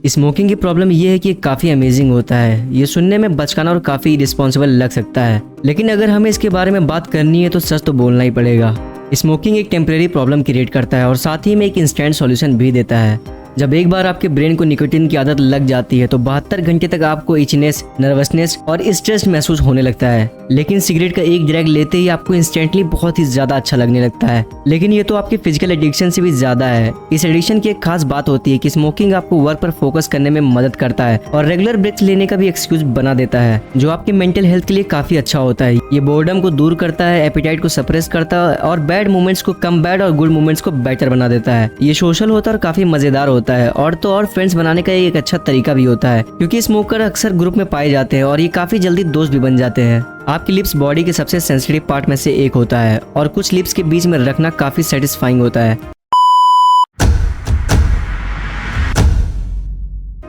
Smoking की problem ये है कि काफ़ी अमेजिंग होता है। ये सुनने में बचकाना और काफ़ी रिस्पॉन्सिबल लग सकता है, लेकिन अगर हमें इसके बारे में बात करनी है तो सच तो बोलना ही पड़ेगा। स्मोकिंग एक टेम्परेरी प्रॉब्लम क्रिएट करता है और साथ ही में एक इंस्टेंट सॉल्यूशन भी देता है। जब एक बार आपके ब्रेन को निकोटीन की आदत लग जाती है तो 72 घंटे तक आपको इचनेस, नर्वसनेस और स्ट्रेस महसूस होने लगता है। लेकिन सिगरेट का एक ड्रैग लेते ही आपको इंस्टेंटली बहुत ही ज्यादा अच्छा लगने लगता है। लेकिन ये तो आपके फिजिकल एडिक्शन से भी ज्यादा है। इस एडिक्शन की एक खास बात होती है कि स्मोकिंग आपको वर्क पर फोकस करने में मदद करता है और रेगुलर ब्रेक्स लेने का भी एक्सक्यूज बना देता है, जो आपकी मेंटल हेल्थ के लिए काफी अच्छा होता है। ये बोर्डम को दूर करता है, एपिटाइट को सप्रेस करता है और बैड मोमेंट्स को कम बैड और गुड मोमेंट्स को बेटर बना देता है। ये सोशल होता है और काफी मजेदार होता है और तो और फ्रेंड्स बनाने का एक अच्छा तरीका भी होता है, क्योंकि स्मोकर अक्सर ग्रुप में पाए जाते हैं और ये काफी जल्दी दोस्त भी बन जाते हैं। आपकी लिप्स बॉडी के सबसे सेंसिटिव पार्ट में से एक होता है और कुछ लिप्स के बीच में रखना काफी सेटिस्फाइंग होता है।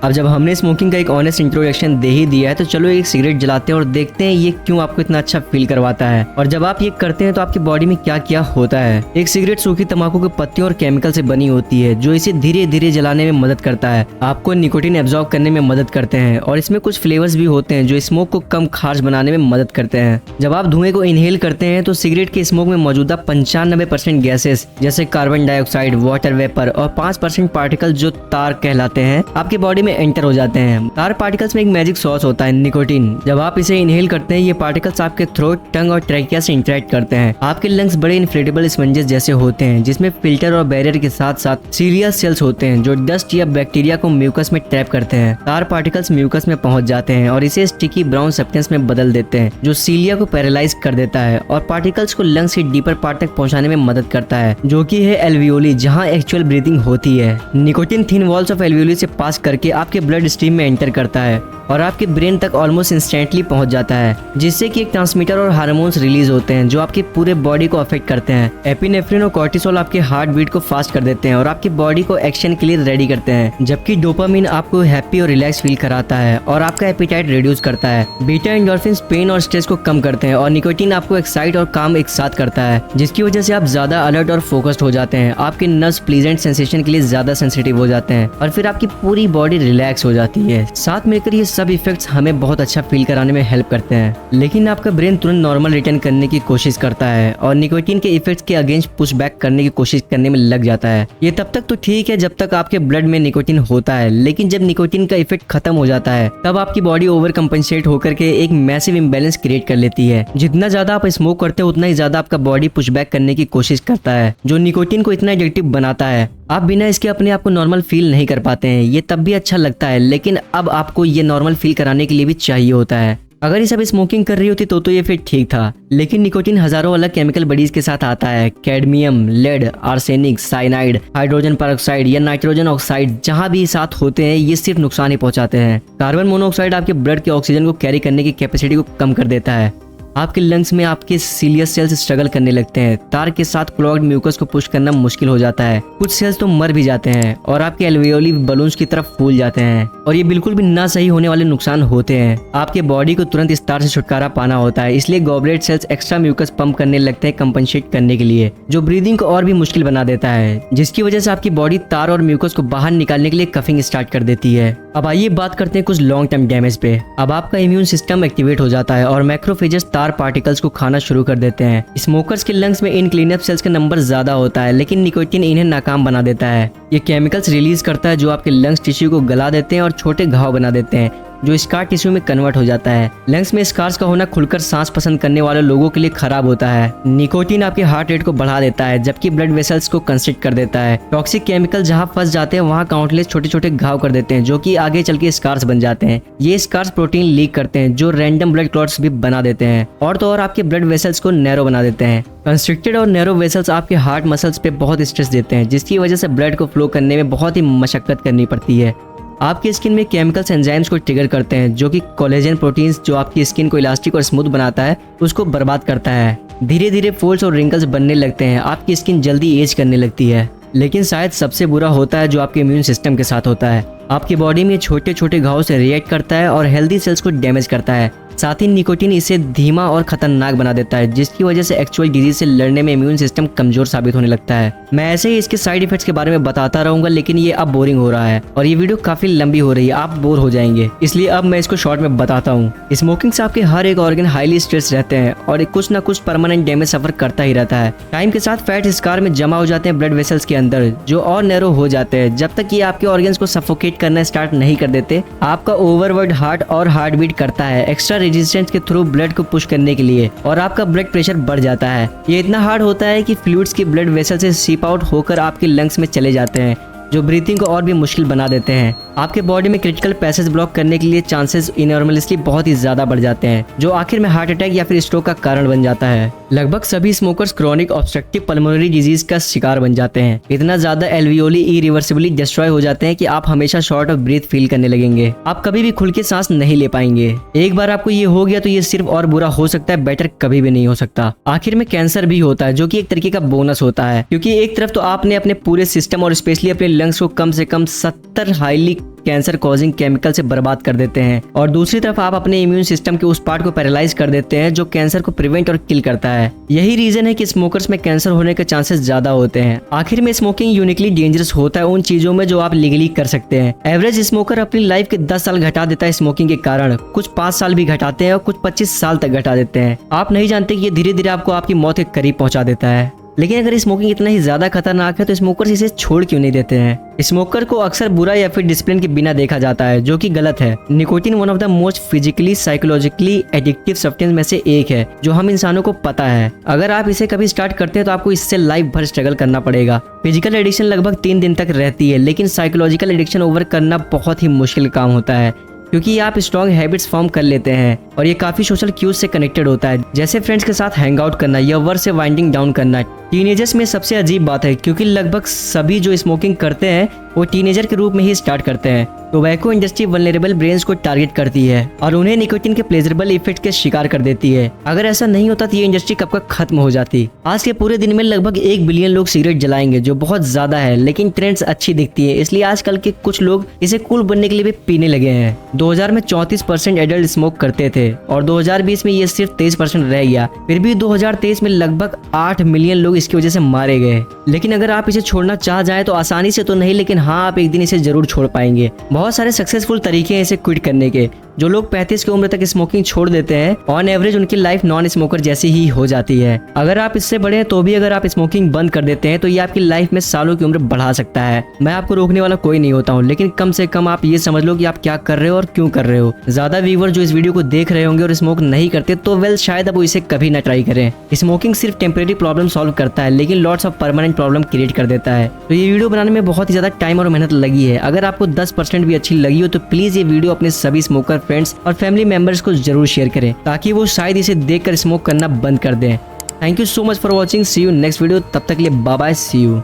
अब जब हमने स्मोकिंग का एक ऑनेस्ट इंट्रोडक्शन दे ही दिया है तो चलो एक सिगरेट जलाते हैं और देखते हैं ये क्यों आपको इतना अच्छा फील करवाता है और जब आप ये करते हैं तो आपकी बॉडी में क्या क्या होता है। एक सिगरेट सूखी तंबाकू के पत्तियों और केमिकल से बनी होती है जो इसे धीरे धीरे जलाने में मदद करता है, आपको निकोटीन एब्जॉर्ब करने में मदद करते हैं और इसमें कुछ फ्लेवर्स भी होते हैं जो स्मोक को कम खारिज बनाने में मदद करते हैं। जब आप धुएं को इनहेल करते हैं तो सिगरेट के स्मोक में मौजूदा 95% गैसेस जैसे कार्बन डाइऑक्साइड, वाटर वेपर और 5% पार्टिकल जो तार कहलाते हैं आपकी बॉडी में एंटर हो जाते हैं। तार पार्टिकल्स में एक मैजिक सॉस होता है, निकोटीन। जब आप इसे इनहेल करते हैं ये पार्टिकल्स आपके थ्रोट, टंग और ट्रैकिया से इंटरेक्ट करते हैं। आपके लंग्स बड़े इन्फ्लेटेबल स्पंजेस जैसे होते हैं जिसमें फिल्टर और बैरियर के साथ साथ सीलिया सेल्स होते हैं जो डस्ट या बैक्टीरिया को म्यूकस में ट्रैप करते हैं। तार पार्टिकल्स म्यूकस में पहुंच जाते हैं और इसे स्टिकी ब्राउन सब्सटेंस में बदल देते हैं जो सीलिया को पैरालाइज कर देता है और पार्टिकल्स को लंग्स के डीपर पार्ट तक पहुंचाने में मदद करता है, जो कि है एल्वियोली, जहां एक्चुअल ब्रीथिंग होती है। Nicotine thin walls of alveoli से पास करके आपके ब्लड स्ट्रीम में एंटर करता है और आपके ब्रेन तक ऑलमोस्ट इंस्टेंटली पहुंच जाता है, जिससे कि एक ट्रांसमीटर और हार्मोन्स रिलीज होते हैं जो आपकी पूरे बॉडी को अफेक्ट करते हैं। एपिनेफ्रिन और कॉर्टिसोल आपके हार्ट बीट को फास्ट कर देते हैं और आपकी बॉडी को एक्शन के लिए रेडी करते हैं, जबकि डोपामिन आपको हैप्पी और रिलैक्स फील कराता है और आपका एपिटाइट रिड्यूस करता है। बीटा एंडोर्फिन्स पेन और स्ट्रेस को कम करते हैं और निकोटीन आपको एक्साइट और काम एक साथ करता है, जिसकी वजह से आप ज्यादा अलर्ट और फोकस्ड हो जाते हैं। आपके नर्व्स प्लीजेंट सेंसेशन के लिए ज्यादा सेंसिटिव हो जाते हैं और फिर आपकी पूरी बॉडी रिलैक्स हो जाती है। साथ मिलकर ये सब इफेक्ट्स हमें बहुत अच्छा फील कराने में हेल्प करते हैं, लेकिन आपका ब्रेन तुरंत नॉर्मल रिटर्न करने की कोशिश करता है और निकोटीन के इफेक्ट्स के अगेंस्ट पुश बैक करने की कोशिश करने में लग जाता है। ये तब तक तो ठीक है जब तक आपके ब्लड में निकोटीन होता है, लेकिन जब निकोटीन का इफेक्ट खत्म हो जाता है तब आपकी बॉडी ओवर कंपनसेट होकर के एक मैसिव इम्बैलेंस क्रिएट कर लेती है। जितना ज्यादा आप स्मोक करते हो उतना ही ज्यादा आपका बॉडी पुश बैक करने की कोशिश करता है, जो निकोटीन को इतना एडिक्टिव बनाता है। आप बिना इसके अपने आप को नॉर्मल फील नहीं कर पाते हैं। ये तब भी अच्छा लगता है, लेकिन अब आपको ये नॉर्मल फील कराने के लिए भी चाहिए होता है। अगर ये सब स्मोकिंग कर रही होती तो ये फिर ठीक था, लेकिन निकोटीन हजारों अलग केमिकल बडीज के साथ आता है। Cadmium, lead, arsenic, cyanide, hydrogen peroxide या नाइट्रोजन ऑक्साइड जहां भी साथ होते हैं ये सिर्फ नुकसान ही पहुंचाते हैं। कार्बन मोनोऑक्साइड आपके ब्लड के ऑक्सीजन को कैरी करने की कैपेसिटी को कम कर देता है। आपके लंग्स में आपके सीलियस सेल्स स्ट्रगल करने लगते हैं। तार के साथ क्लॉग्ड म्यूकस को पुश करना मुश्किल हो जाता है। कुछ सेल्स तो मर भी जाते हैं और आपके एल्वियोली बलून्स की तरफ फूल जाते हैं और ये बिल्कुल भी ना सही होने वाले नुकसान होते हैं। आपके बॉडी को तुरंत इस तार से छुटकारा पाना होता है, इसलिए goblet cells extra mucus pump करने लगते हैं कंपनसेट करने के लिए, जो ब्रीदिंग को और भी मुश्किल बना देता है, जिसकी वजह से आपकी बॉडी तार और म्यूकस को बाहर निकालने के लिए कफिंग स्टार्ट कर देती है। अब आइए बात करते हैं कुछ लॉन्ग टर्म डैमेज पे। अब आपका इम्यून सिस्टम एक्टिवेट हो जाता है और मैक्रोफेजेस तार पार्टिकल्स को खाना शुरू कर देते हैं। स्मोकर्स के लंग्स में इन क्लीनअप सेल्स का नंबर ज्यादा होता है, लेकिन निकोटीन इन्हें नाकाम बना देता है। ये केमिकल्स रिलीज करता है जो आपके लंग्स टिश्यू को गला देते हैं और छोटे घाव बना देते हैं, जो स्कार टिश्यू में कन्वर्ट हो जाता है। लंग्स में स्कार्स का होना खुलकर सांस पसंद करने वाले लोगों के लिए खराब होता है। निकोटीन आपके हार्ट रेट को बढ़ा देता है, जबकि ब्लड वेसल्स को कंस्ट्रिक्ट कर देता है। टॉक्सिक केमिकल जहां फंस जाते हैं वहां काउंटलेस छोटे छोटे घाव कर देते हैं, जो कि आगे चल के स्कार्स बन जाते हैं। ये स्कार्स प्रोटीन लीक करते हैं जो रैंडम ब्लड क्लॉट्स भी बना देते हैं और तो और आपके ब्लड वेसल्स को नैरो बना देते हैं। कंस्ट्रिक्टेड और नैरो वेसल्स आपके हार्ट मसल्स पे बहुत स्ट्रेस देते हैं, जिसकी वजह से ब्लड को फ्लो करने में बहुत ही मशक्कत करनी पड़ती है। आपकी स्किन में केमिकल्स एंजाइम्स को ट्रिगर करते हैं, जो कि कोलेजन प्रोटीन्स जो आपकी स्किन को इलास्टिक और स्मूथ बनाता है उसको बर्बाद करता है। धीरे धीरे फोल्ड्स और रिंकल्स बनने लगते हैं, आपकी स्किन जल्दी एज करने लगती है। लेकिन शायद सबसे बुरा होता है जो आपके इम्यून सिस्टम के साथ होता है। आपकी बॉडी में छोटे छोटे घावों से रिएक्ट करता है और हेल्दी सेल्स को डैमेज करता है। साथ ही निकोटीन इसे धीमा और खतरनाक बना देता है, जिसकी वजह से एक्चुअल डिजीज से लड़ने में इम्यून सिस्टम कमजोर साबित होने लगता है। मैं ऐसे ही इसके साइड इफेक्ट्स के बारे में बताता रहूंगा, लेकिन ये अब बोरिंग हो रहा है और ये वीडियो काफी लंबी हो रही है, आप बोर हो जाएंगे, इसलिए अब मैं इसको शॉर्ट में बताता हूँ। स्मोकिंग से आपके हर एक ऑर्गन हाईली स्ट्रेस रहते हैं और कुछ ना कुछ परमानेंट डैमेज सफर करता ही रहता है। टाइम के साथ फैट स्कार में जमा हो जाते हैं ब्लड वेसल्स के अंदर, जो और नैरो हो जाते हैं। जब तक ये आपके ऑर्गन्स को सफोकेट करना स्टार्ट नहीं कर देते, आपका ओवरवर्ड हार्ट और हार्ट बीट करता है एक्स्ट्रा रेजिस्टेंस के थ्रू ब्लड को पुश करने के लिए, और आपका ब्लड प्रेशर बढ़ जाता है। ये इतना हार्ड होता है कि फ्लूइड्स की ब्लड वेसल से सीप आउट होकर आपके लंग्स में चले जाते हैं, जो ब्रीथिंग को और भी मुश्किल बना देते हैं। आपके बॉडी में क्रिटिकल पैसेज ब्लॉक करने के लिए चांसेस इनॉर्मलिसली बहुत ही ज्यादा बढ़ जाते हैं, जो आखिर में हार्ट अटैक या फिर स्ट्रोक का कारण बन जाता है। लगभग सभी smokers chronic obstructive pulmonary disease का शिकार बन जाते हैं। इतना ज्यादा एल्वियोली इरिवर्सिबली डिस्ट्रॉय हो जाते हैं कि आप हमेशा शॉर्ट ऑफ ब्रीथ फील करने लगेंगे। आप कभी भी खुल के सांस नहीं ले पाएंगे। एक बार आपको ये हो गया तो ये सिर्फ और बुरा हो सकता है, बेटर कभी भी नहीं हो सकता। आखिर में कैंसर भी होता है, जो कि एक तरीके का बोनस होता है, क्योंकि एक तरफ तो आपने अपने पूरे सिस्टम और स्पेशली अपने लंग्स को कम से कम 70 हाईली कैंसर कॉजिंग केमिकल से बर्बाद कर देते हैं, और दूसरी तरफ आप अपने इम्यून सिस्टम के उस पार्ट को पैरालाइज कर देते हैं जो कैंसर को प्रिवेंट और किल करता है। यही रीजन है कि स्मोकर्स में कैंसर होने के चांसेस ज्यादा होते हैं। आखिर में स्मोकिंग यूनिकली डेंजरस होता है उन चीजों में जो आप लीगली कर सकते हैं। एवरेज स्मोकर अपनी लाइफ के 10 साल घटा देता है स्मोकिंग के कारण, कुछ 5 साल भी घटाते हैं और कुछ 25 साल तक घटा देते हैं। आप नहीं जानते कि ये धीरे धीरे आपको आपकी मौत के करीब पहुंचा देता है। लेकिन अगर स्मोकिंग इतना ही ज्यादा खतरनाक है तो स्मोकर्स इसे छोड़ क्यों नहीं देते हैं? स्मोकर को अक्सर बुरा या फिर डिसिप्लिन के बिना देखा जाता है, जो कि गलत है। Nicotine one of the most physically psychologically addictive substance में से एक है, जो हम इंसानों को पता है। अगर आप इसे कभी स्टार्ट करते हैं तो आपको इससे लाइफ भर स्ट्रगल करना पड़ेगा। फिजिकल एडिक्शन लगभग 3 दिन तक रहती है, लेकिन साइकोलॉजिकल एडिक्शन ओवर करना बहुत ही मुश्किल काम होता है, क्योंकि आप स्ट्रॉन्ग हैबिट्स फॉर्म कर लेते हैं और ये काफी सोशल क्यूज से कनेक्टेड होता है, जैसे फ्रेंड्स के साथ हैंग आउट करना या वर्क से वाइंडिंग डाउन करना। टीनेजर्स में सबसे अजीब बात है, क्योंकि लगभग सभी जो स्मोकिंग करते हैं वो टीनेजर के रूप में ही स्टार्ट करते हैं। टोबैको इंडस्ट्री वल्नरेबल ब्रेन्स को टारगेट करती है और उन्हें निकोटीन के प्लेजरेबल इफेक्ट के शिकार कर देती है। अगर ऐसा नहीं होता तो ये इंडस्ट्री कब का खत्म हो जाती। आज के पूरे दिन में लगभग 1 बिलियन लोग सिगरेट जलाएंगे, जो बहुत ज्यादा है, लेकिन ट्रेंड्स अच्छी दिखती है, इसलिए आजकल के कुछ लोग इसे कूल बनने के लिए भी पीने लगे हैं। 2000 में 34% एडल्ट स्मोक करते थे और 2020 में ये सिर्फ 23% रह गया। फिर भी 2023 में लगभग 8 मिलियन लोग इसकी वजह से मारे गए। लेकिन अगर आप इसे छोड़ना चाह जाए तो आसानी से तो नहीं, लेकिन हाँ, आप एक दिन इसे जरूर छोड़ पाएंगे। बहुत सारे सक्सेसफुल तरीके हैं इसे क्विट करने के। जो लोग 35 की उम्र तक स्मोकिंग छोड़ देते हैं, ऑन एवरेज उनकी लाइफ नॉन स्मोकर जैसी ही हो जाती है। अगर आप इससे बड़े हैं तो भी अगर आप स्मोकिंग बंद कर देते हैं तो ये आपकी लाइफ में सालों की उम्र बढ़ा सकता है। मैं आपको रोकने वाला कोई नहीं होता हूँ, लेकिन कम से कम आप ये समझ लो कि आप क्या कर रहे हो और क्यों कर रहे हो। ज्यादा व्यूअर जो इस वीडियो को देख रहे होंगे और स्मोक नहीं करते तो वेल शायद अब वो इसे कभी ना ट्राई करें। स्मोकिंग सिर्फ टेम्परेरी प्रॉब्लम सॉल्व करता है, लेकिन lots of permanent problem create कर देता है। तो ये वीडियो बनाने में बहुत ही ज्यादा टाइम और मेहनत लगी है। अगर आपको 10% भी अच्छी लगी हो तो प्लीज ये वीडियो अपने सभी स्मोकर फ्रेंड्स और फैमिली मेंबर्स को जरूर शेयर करें, ताकि वो शायद इसे देखकर स्मोक करना बंद कर दें। Thank you so much for watching. See you next video. तब तक के लिए बाय बाय, सी यू।